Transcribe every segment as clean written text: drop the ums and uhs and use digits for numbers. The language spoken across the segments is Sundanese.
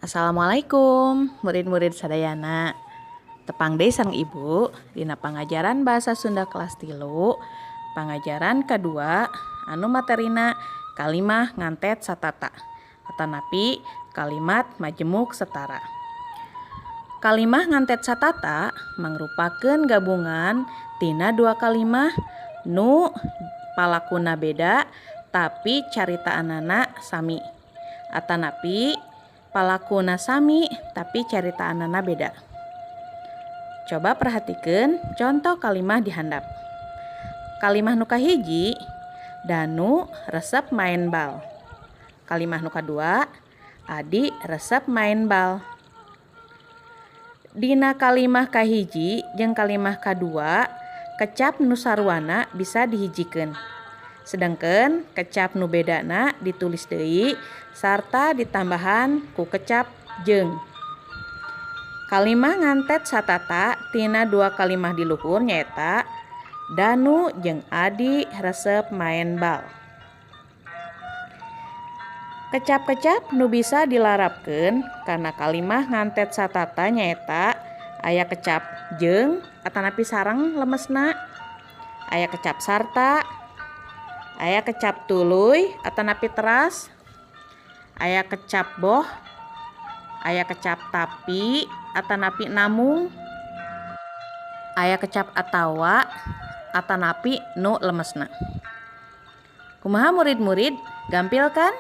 Assalamualaikum murid-murid sadayana. Tepang deui sang ibu dina pangajaran bahasa Sunda kelas 3, pangajaran kedua anu materina kalimah ngantet satata atanapi kalimat majemuk setara. Kalimah ngantet satata mangrupakeun gabungan tina dua kalimah nu palakuna beda tapi caritaanana sami. Atanapi palakuna sami tapi caritaanana beda. Coba perhatikan contoh kalimah di handap. Kalimah nu kahiji, Danu resep main bal. Kalimah nu kadua, Adi resep main bal. Dina kalimah kahiji jeung kalimah kadua, kecap nu sarwana bisa dihijikeun. Sedangkan kecap nu bedana ditulis deui sarta ditambahan ku kecap jeung. Kalimah ngantet satata tina dua kalimah di luhur nyaeta Danu jeung Adi resep main bal. Kecap-kecap nu bisa dilarapkeun karena kalimah ngantet satata nyaeta aya kecap jeung atanapi sareng lemesna, aya kecap sarta, aya kecap tuluy atanapi teras, aya kecap boh, aya kecap tapi atanapi namung, aya kecap atawa atanapi nu lemesna. Kumaha murid-murid, gampil kan?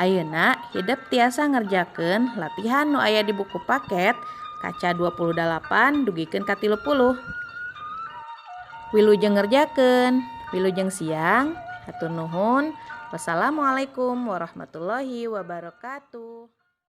Ayeuna hideuk tiasa ngerjakeun latihan nu aya di buku paket kaca 28 dugikeun ka 30. Wilujeng ngerjakeun, wilujeng siang. Hatur nuhun. Wassalamualaikum warahmatullahi wabarakatuh.